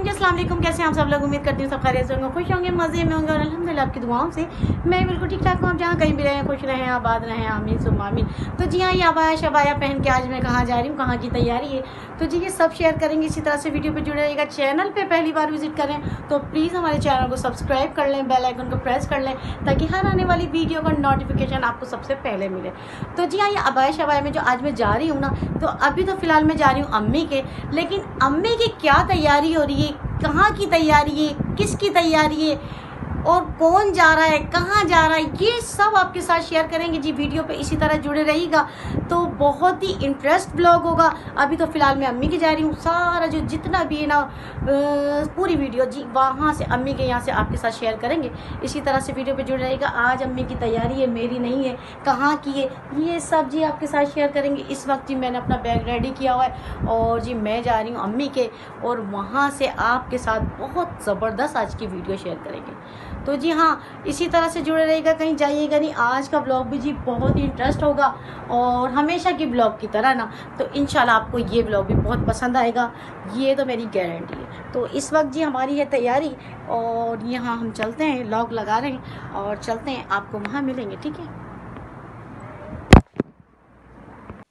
जी, अस्सलाम वालेकुम। कैसे हैं आप सब लोग? उम्मीद करती हूँ सब खैरियत से होंगे, खुश होंगे, मज़े में होंगे और अल्हम्दुलिल्लाह आपकी दुआओं से मैं बिल्कुल ठीक ठाक हूँ। आप जहाँ कहीं भी रहें, खुश रहें, आबाद रहें, आमीन सुम्मा आमीन। तो जी हाँ, ये अबाया शबाया पहन के आज मैं कहाँ जा रही हूँ, कहाँ की तैयारी है, तो जी ये सब शेयर करेंगे। इसी तरह से वीडियो पर जुड़े रहिएगा। चैनल पर पहली बार विजिट करें तो प्लीज़ हमारे चैनल को सब्सक्राइब कर लें, बेल आइकन को प्रेस कर लें ताकि हर आने वाली वीडियो का नोटिफिकेशन आपको सबसे पहले मिले। तो जी हाँ, ये अबाया शबाया में जो आज मैं जा रही हूँ ना, तो अभी तो फ़िलहाल मैं जा रही हूँ अम्मी के, लेकिन अम्मी की क्या तैयारी हो रही है, कहाँ की तैयारी है, किसकी तैयारी है और कौन जा रहा है, कहाँ जा रहा है, ये सब आपके साथ शेयर करेंगे जी वीडियो पे। इसी तरह जुड़े रहिएगा तो बहुत ही इंटरेस्ट ब्लॉग होगा। अभी तो फ़िलहाल मैं अम्मी के जा रही हूँ, सारा जो जितना भी है ना पूरी वीडियो जी वहाँ से अम्मी के यहाँ से आपके साथ शेयर करेंगे। इसी तरह से वीडियो पे जुड़े रहिएगा। आज अम्मी की तैयारी है, मेरी नहीं है, कहाँ की है, ये सब जी आपके साथ शेयर करेंगे। इस वक्त जी मैंने अपना बैग रेडी किया हुआ है और जी मैं जा रही हूँ अम्मी के, और वहाँ से आपके साथ बहुत ज़बरदस्त आज की वीडियो शेयर करेंगे। तो जी हाँ, इसी तरह से जुड़े रहेगा, कहीं जाइएगा नहीं। आज का ब्लॉग भी जी बहुत ही इंटरेस्ट होगा और हमेशा की ब्लॉग की तरह ना, तो इंशाल्लाह आपको ये ब्लॉग भी बहुत पसंद आएगा, ये तो मेरी गारंटी है। तो इस वक्त जी हमारी है तैयारी और यहाँ हम चलते हैं, लॉग लगा रहे हैं और चलते हैं, आपको वहाँ मिलेंगे, ठीक है।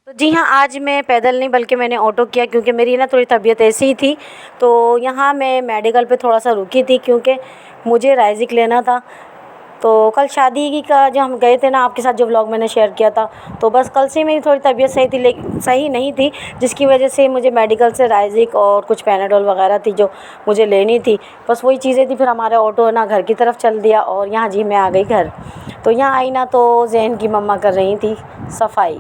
तो जी हाँ, आज मैं पैदल नहीं बल्कि मैंने ऑटो किया, क्योंकि मेरी ना थोड़ी तबीयत ऐसी ही थी। तो यहाँ मैं मेडिकल पे थोड़ा सा रुकी थी क्योंकि मुझे राइजिक लेना था। तो कल शादी की का जो हम गए थे ना, आपके साथ जो व्लॉग मैंने शेयर किया था, तो बस कल से मेरी थोड़ी तबीयत सही थी, लेकिन सही नहीं थी, जिसकी वजह से मुझे मेडिकल से राइजिक और कुछ पैनाडोल वगैरह थी जो मुझे लेनी थी। बस वही चीज़ें थी। फिर हमारा ऑटो ना घर की तरफ चल दिया और यहाँ जी मैं आ गई घर। तो यहाँ आई ना, तो जैन की मम्मा कर रही थी सफाई,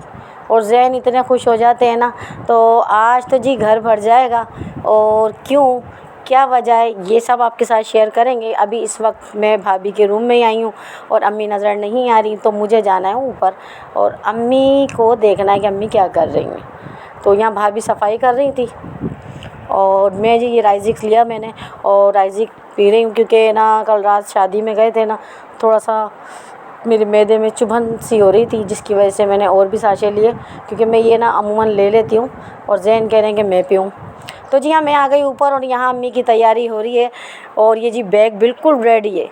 और जैन इतने खुश हो जाते हैं ना, तो आज तो जी घर भर जाएगा। और क्यों, क्या वजह है, ये सब आपके साथ शेयर करेंगे। अभी इस वक्त मैं भाभी के रूम में ही आई हूँ और अम्मी नज़र नहीं आ रही, तो मुझे जाना है ऊपर और अम्मी को देखना है कि अम्मी क्या कर रही हैं। तो यहाँ भाभी सफाई कर रही थी और मैं जी ये राइजिक लिया मैंने और राइजिक पी रही हूँ, क्योंकि ना कल रात शादी में गए थे ना, थोड़ा सा मेरे मैदे में चुभन सी हो रही थी, जिसकी वजह से मैंने और भी साशे लिए, क्योंकि मैं ये ना अमूमन ले लेती हूँ और जैन कह रहे हैं कि मैं पीऊँ। तो जी हाँ, मैं आ गई ऊपर और यहाँ अम्मी की तैयारी हो रही है और ये जी बैग बिल्कुल रेडी है।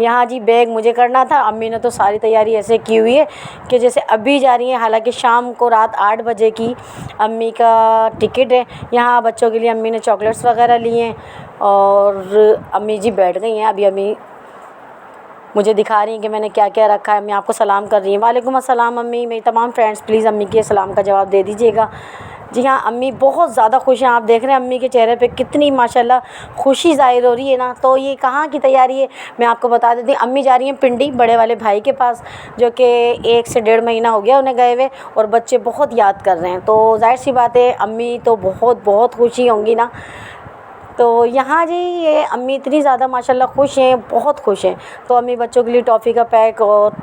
यहाँ जी बैग मुझे करना था, अम्मी ने तो सारी तैयारी ऐसे की हुई है कि जैसे अभी जा रही है। हालांकि शाम को रात 8 बजे की अम्मी का टिकट है। यहाँ बच्चों के लिए अम्मी ने चॉकलेट्स वगैरह लिए हैं और अम्मी जी बैठ गई हैं। अभी अम्मी मुझे दिखा रही हैं कि मैंने क्या क्या रखा है। अम्मी आपको सलाम कर रही हैं। वालेकुम अस्सलाम अम्मी। मेरी तमाम फ्रेंड्स प्लीज़ अम्मी के सलाम का जवाब दे दीजिएगा। जी हाँ, अम्मी बहुत ज़्यादा खुश हैं। आप देख रहे हैं अम्मी के चेहरे पे कितनी माशाल्लाह खुशी ज़ाहिर हो रही है ना। तो ये कहाँ की तैयारी है मैं आपको बता देती हूँ। अम्मी जा रही हैं पिंडी बड़े वाले भाई के पास, जो कि 1 से 1.5 महीना हो गया उन्हें गए हुए, और बच्चे बहुत याद कर रहे हैं। तो जाहिर सी बात है अम्मी तो बहुत बहुत खुशी होंगी ना। तो यहाँ जी ये अम्मी इतनी ज़्यादा माशाल्लाह खुश हैं, बहुत खुश हैं। तो अम्मी बच्चों के लिए टॉफ़ी का पैक, और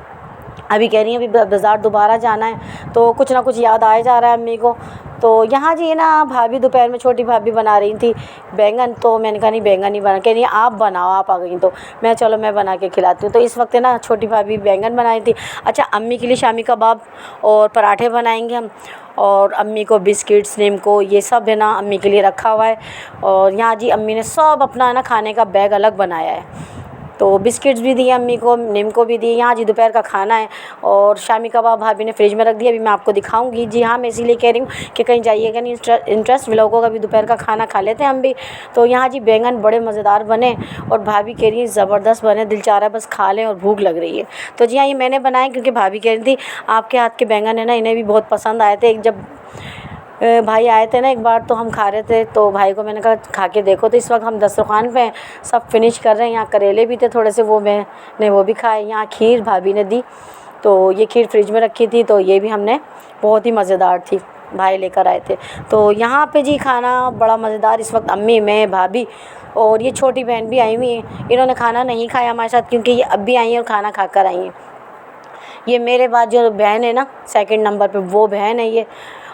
अभी कह रही हैं अभी बाज़ार दोबारा जाना है, तो कुछ ना कुछ याद आया जा रहा है अम्मी को। तो यहाँ जी ना भाभी दोपहर में छोटी भाभी बना रही थी बैंगन, तो मैंने कहा नहीं बैंगन नहीं बना, कह रही आप बनाओ, आप आ गई। तो मैं चलो मैं बना के खिलाती हूँ। तो इस वक्त ना छोटी भाभी बैंगन बनाई थी। अच्छा, अम्मी के लिए शामी कबाब और पराठे बनाएंगे हम, और अम्मी को बिस्किट्स नीमको ये सब है ना अम्मी के लिए रखा हुआ है। और यहाँ जी अम्मी ने सब अपना ना खाने का बैग अलग बनाया है। तो बिस्किट्स भी दिए अम्मी को, नीमको भी दिए। यहाँ जी दोपहर का खाना है और शामी कबाब भाभी ने फ्रिज में रख दिया, अभी मैं आपको दिखाऊंगी। जी हाँ, मैं इसीलिए कह रही हूँ कि कहीं जाइएगा नहीं, इंटरेस्ट व्लॉगों का भी दोपहर का खाना खा लेते हैं हम भी। तो यहाँ जी बैंगन बड़े मज़ेदार बने और भाभी कह रही है ज़बरदस्त बने, दिल चाह रहा है बस खा लें और भूख लग रही है। तो जी हाँ, ये मैंने बनाए क्योंकि भाभी कह रही थी आपके हाथ के बैंगन है ना, इन्हें भी बहुत पसंद आए थे। एक जब भाई आए थे ना एक बार, तो हम खा रहे थे, तो भाई को मैंने कहा खा के देखो। तो इस वक्त हम दस्तरखान पे हैं, सब फिनिश कर रहे हैं। यहाँ करेले भी थे थोड़े से, वो मैंने वो भी खाए। यहाँ खीर भाभी ने दी, तो ये खीर फ्रिज में रखी थी, तो ये भी हमने, बहुत ही मज़ेदार थी, भाई लेकर आए थे। तो यहाँ पे जी खाना बड़ा मज़ेदार। इस वक्त अम्मी, मैं, भाभी और ये छोटी बहन भी आई हुई हैं। इन्होंने खाना नहीं खाया हमारे साथ, क्योंकि ये अब भी आई हैं और खाना खा कर आई हैं। ये मेरे बाद जो बहन है ना 2nd नंबर पे, वो बहन है ये।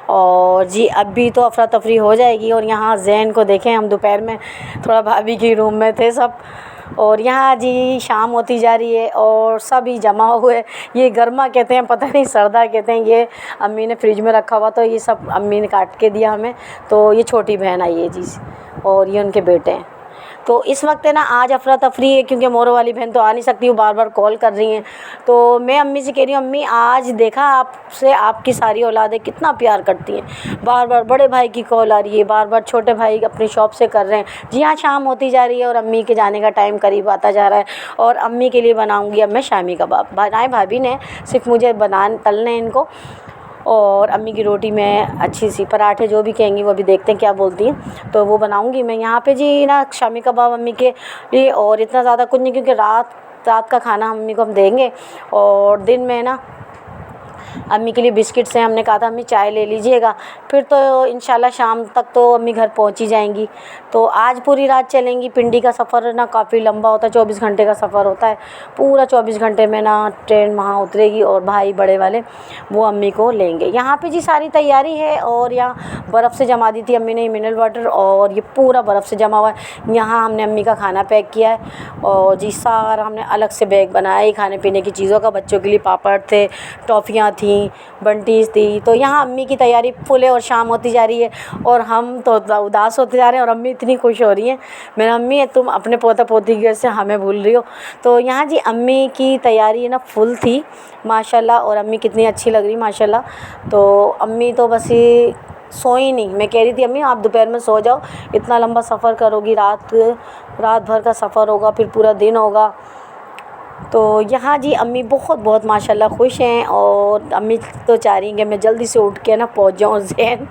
और जी अभी तो अफरा तफरी हो जाएगी। और यहाँ जैन को देखें, हम दोपहर में थोड़ा भाभी के रूम में थे सब, और यहाँ जी शाम होती जा रही है और सभी जमा हुए। ये गर्मा कहते हैं, पता नहीं सरदा कहते हैं। ये अम्मी ने फ्रिज में रखा हुआ, तो ये सब अम्मी ने काट के दिया हमें। तो ये छोटी बहन आई है जी, और ये उनके बेटे हैं। तो इस वक्त है ना आज अफरा तफरी है, क्योंकि मोरो वाली बहन तो आ नहीं सकती, वो बार बार कॉल कर रही हैं। तो मैं अम्मी से कह रही हूँ, अम्मी आज देखा आपसे आपकी सारी औलादें कितना प्यार करती हैं, बार बार बड़े भाई की कॉल आ रही है, बार बार छोटे भाई अपनी शॉप से कर रहे हैं। जी हाँ, शाम होती जा रही है और अम्मी के जाने का टाइम करीब आता जा रहा है, और अम्मी के लिए बनाऊँगी अब मैं शामी कबाब। बनाए भाभी ने, सिर्फ मुझे तलने इनको, और अम्मी की रोटी में अच्छी सी पराठे जो भी कहेंगी वो भी देखते हैं क्या बोलती हैं, तो वो बनाऊंगी मैं यहाँ पे जी ना शामी कबाब अम्मी के लिए। और इतना ज़्यादा कुछ नहीं, क्योंकि रात का खाना अम्मी को हम देंगे, और दिन में ना अम्मी के लिए बिस्किट्स हैं। हमने कहा था अम्मी चाय ले लीजिएगा, फिर तो इंशाल्लाह शाम तक तो अम्मी घर पहुंच ही जाएंगी। तो आज पूरी रात चलेंगी। पिंडी का सफ़र ना काफ़ी लंबा होता है, 24 घंटे का सफ़र होता है। पूरा 24 घंटे में ना ट्रेन वहाँ उतरेगी, और भाई बड़े वाले वो अम्मी को लेंगे। यहाँ पे जी सारी तैयारी है, और यहाँ बर्फ़ से जमा दी थी अम्मी ने मिनरल वाटर, और ये पूरा बर्फ़ से जमा हुआ है। यहाँ हमने अम्मी का खाना पैक किया है, और जी सारा हमने अलग से बैग बनाया ही खाने पीने की चीज़ों का। बच्चों के लिए पापड़ थे, टॉफ़ियाँ थी, बंटीज़ थी। तो यहाँ अम्मी की तैयारी फुल है, और शाम होती जा रही है और हम तो उदास होते जा रहे हैं, और अम्मी इतनी खुश हो रही हैं। मैंने अम्मी तुम अपने पोता पोती की वजह से हमें भूल रही हो। तो यहाँ जी अम्मी की तैयारी ना फुल थी माशाल्लाह, और अम्मी कितनी अच्छी लग रही माशाल्लाह। तो अम्मी तो बस ही सोई नहीं। मैं कह रही थी अम्मी आप दोपहर में सो जाओ, इतना लंबा सफ़र करोगी, रात भर का सफ़र होगा, फिर पूरा दिन होगा। तो यहाँ जी अम्मी बहुत माशाल्लाह खुश हैं, और अम्मी तो चाह रही हैं कि मैं जल्दी से उठ के ना पहुँच जाऊँ। ज़ैन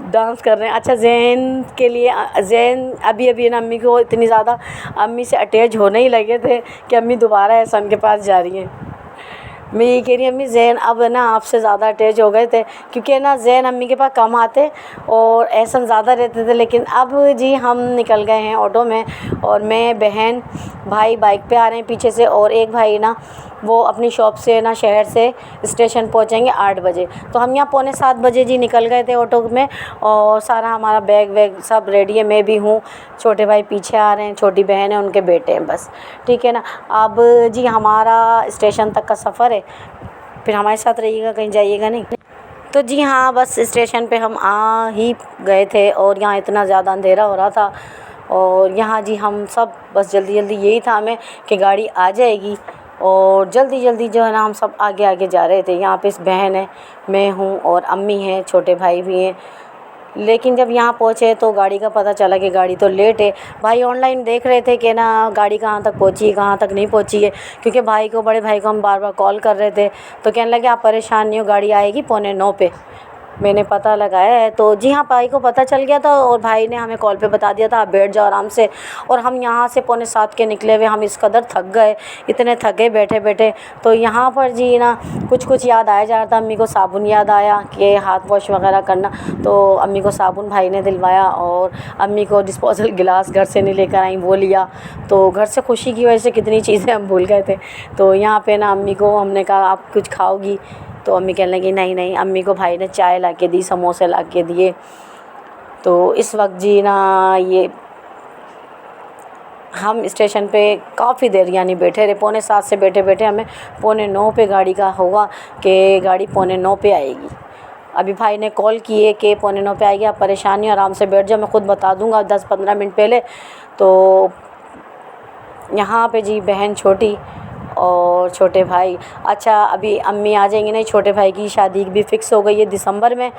डांस कर रहे हैं। अच्छा, ज़ैन के लिए ज़ैन अभी ना अम्मी को इतनी ज़्यादा अम्मी से अटैच होने ही लगे थे कि अम्मी दोबारा एहसन के पास जा रही हैं। मैं ये कह रही अम्मी ज़ैन अब ना आपसे ज़्यादा अटैच हो गए थे, क्योंकि ना ज़ैन अम्मी के पास कम आते और एहसन ज़्यादा रहते थे। लेकिन अब जी हम निकल गए हैं ऑटो में, और मैं बहन भाई बाइक पे आ रहे हैं पीछे से, और एक भाई ना वो अपनी शॉप से ना शहर से स्टेशन पहुंचेंगे 8 बजे। तो हम यहाँ पौने 7 बजे जी निकल गए थे ऑटो में, और सारा हमारा बैग वैग सब रेडी है। मैं भी हूँ, छोटे भाई पीछे आ रहे हैं, छोटी बहन है, उनके बेटे हैं, बस ठीक है ना। अब जी हमारा स्टेशन तक का सफ़र है, फिर हमारे साथ रहिएगा, कहीं जाइएगा नहीं। तो जी हाँ, बस स्टेशन पे हम आ ही गए थे, और यहाँ इतना ज़्यादा अंधेरा हो रहा था, और यहाँ जी हम सब बस जल्दी यही था हमें कि गाड़ी आ जाएगी, और जल्दी जो है ना हम सब आगे जा रहे थे। यहाँ पे इस बहन है, मैं हूँ, और अम्मी हैं, छोटे भाई भी हैं। लेकिन जब यहाँ पहुँचे तो गाड़ी का पता चला कि गाड़ी तो लेट है। भाई ऑनलाइन देख रहे थे कि ना गाड़ी कहाँ तक पहुँची है, कहाँ तक नहीं पहुँची है, क्योंकि बड़े भाई को हम बार कॉल कर रहे थे। तो कहने लगे आप परेशान नहीं हो, गाड़ी आएगी 8:45 पे। मैंने पता लगाया है, तो जी हाँ भाई को पता चल गया था, और भाई ने हमें कॉल पे बता दिया था आप बैठ जाओ आराम से। और हम यहाँ से 6:45 के निकले हुए, हम इस कदर थक गए, इतने थक गए बैठे। तो यहाँ पर जी ना कुछ याद आया जा रहा था। अम्मी को साबुन याद आया कि हाथ वॉश वगैरह करना, तो अम्मी को साबुन भाई ने दिलवाया, और अम्मी को डिस्पोजल गिलास घर से नहीं लेकर आई, वो लिया। तो घर से खुशी की वजह से कितनी चीज़ें हम भूल गए थे। तो यहाँ पे ना अम्मी को हमने कहा आप कुछ खाओगी, तो अम्मी कहने लगी नहीं। अम्मी को भाई ने चाय ला के दी, समोसे ला के दिए। तो इस वक्त जी ना ये हम स्टेशन पे काफ़ी देर यानी बैठे रहे, 7:45 से बैठे हमें 8:45 पे गाड़ी का होगा कि गाड़ी 8:45 पे आएगी। अभी भाई ने कॉल किए कि 8:45 पे आएगी, आप परेशान नहीं, आराम से बैठ जाओ, मैं ख़ुद बता दूंगा 10-15 मिनट पहले। तो यहाँ पे जी बहन छोटी और छोटे भाई। अच्छा, अभी अम्मी आ जाएंगी नहीं, छोटे भाई की शादी भी फ़िक्स हो गई है दिसंबर में।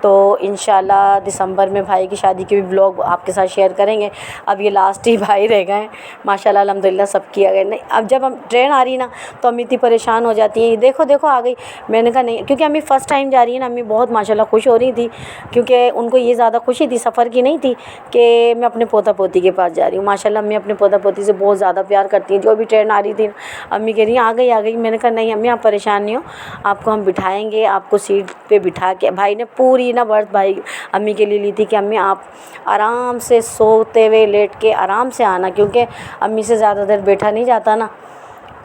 तो इंशाल्लाह दिसंबर में भाई की शादी के भी व्लॉग आपके साथ शेयर करेंगे। अब ये लास्ट ही भाई रह गए हैं माशाल्लाह, अल्हम्दुलिल्लाह सब किया गया। नहीं, अब जब हम ट्रेन आ रही ना तो अम्मी इतनी परेशान हो जाती है, देखो आ गई। मैंने कहा नहीं, क्योंकि अम्मी फ़र्स्ट टाइम जा रही है ना, अम्मी बहुत माशाल्लाह खुश हो रही थी, क्योंकि उनको ये ज़्यादा खुशी थी सफ़र की नहीं थी कि मैं अपने पोता पोती के पास जा रही हूँ। माशाल्लाह अम्मी अपने पोता पोती से बहुत ज़्यादा प्यार करती हैं। जो भी ट्रेन आ रही थी अम्मी कह रही हैं आ गई। मैंने कहा नहीं अम्मी आप परेशान नहीं हो, आपको हम बिठाएंगे, आपको सीट पे बिठा के। भाई ने पूरी ना बर्थ भाई अम्मी के लिए ली थी कि अम्मी आप आराम से सोते हुए लेट के आराम से आना, क्योंकि अम्मी से ज़्यादा देर बैठा नहीं जाता ना।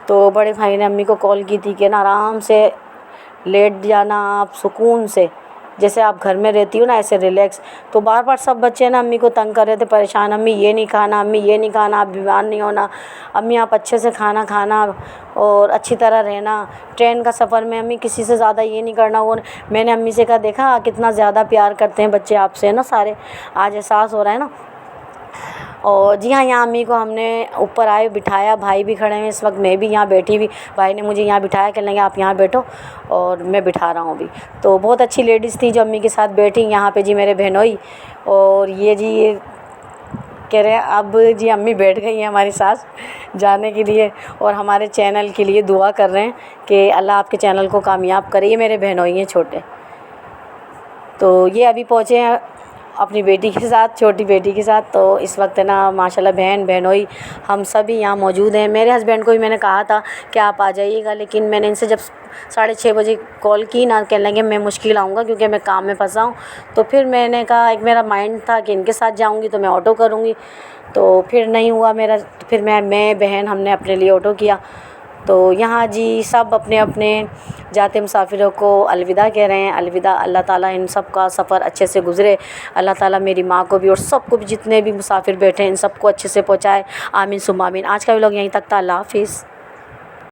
तो बड़े भाई ने अम्मी को कॉल की थी कि ना आराम से लेट जाना आप सुकून से, जैसे आप घर में रहती हो ना ऐसे रिलैक्स। तो बार सब बच्चे ना अम्मी को तंग कर रहे थे, परेशान, अम्मी ये नहीं खाना, अम्मी ये नहीं खाना, आप बीमार नहीं होना, अम्मी आप अच्छे से खाना और अच्छी तरह रहना। ट्रेन का सफ़र में अम्मी किसी से ज़्यादा ये नहीं करना वो। मैंने अम्मी से कहा देखा कितना ज़्यादा प्यार करते हैं बच्चे आपसे, है ना सारे, आज एहसास हो रहा है ना। और जी हाँ, यहाँ अम्मी को हमने ऊपर आए बिठाया, भाई भी खड़े हैं इस वक्त, मैं भी यहाँ बैठी हुई, भाई ने मुझे यहाँ बिठाया, कहने लगे आप यहाँ बैठो और मैं बिठा रहा हूँ अभी। तो बहुत अच्छी लेडीज़ थी जो अम्मी के साथ बैठी यहाँ पे जी, मेरे बहनोई। और ये जी ये कह रहे हैं अब जी अम्मी बैठ गई हैं हमारी सास जाने के लिए, और हमारे चैनल के लिए दुआ कर रहे हैं कि अल्लाह आपके चैनल को कामयाब करे। ये मेरे बहनोई हैं छोटे, तो ये अभी पहुँचे हैं अपनी बेटी के साथ, छोटी बेटी के साथ। तो इस वक्त है ना माशाल्लाह बहनोई हम सभी यहाँ मौजूद हैं। मेरे हस्बैंड को भी मैंने कहा था कि आप आ जाइएगा, लेकिन मैंने इनसे जब 6:30 बजे कॉल की ना, कहने लगे मैं मुश्किल आऊँगा क्योंकि मैं काम में फंसा हूँ। तो फिर मैंने कहा, एक मेरा माइंड था कि इनके साथ जाऊँगी तो मैं ऑटो करूँगी, तो फिर नहीं हुआ मेरा। फिर मैं बहन हमने अपने लिए ऑटो किया। तो यहाँ जी सब अपने अपने जाते मुसाफिरों को अलविदा कह रहे हैं। अलविदा, अल्लाह ताला इन सब का सफ़र अच्छे से गुज़रे। अल्लाह ताला मेरी माँ को भी और सबको भी, जितने भी मुसाफिर बैठे हैं इन सबको अच्छे से पहुँचाए। आमीन सुम्मा आमीन। आज का व्लॉग यहीं तक था। अल्लाह हाफ़िज़।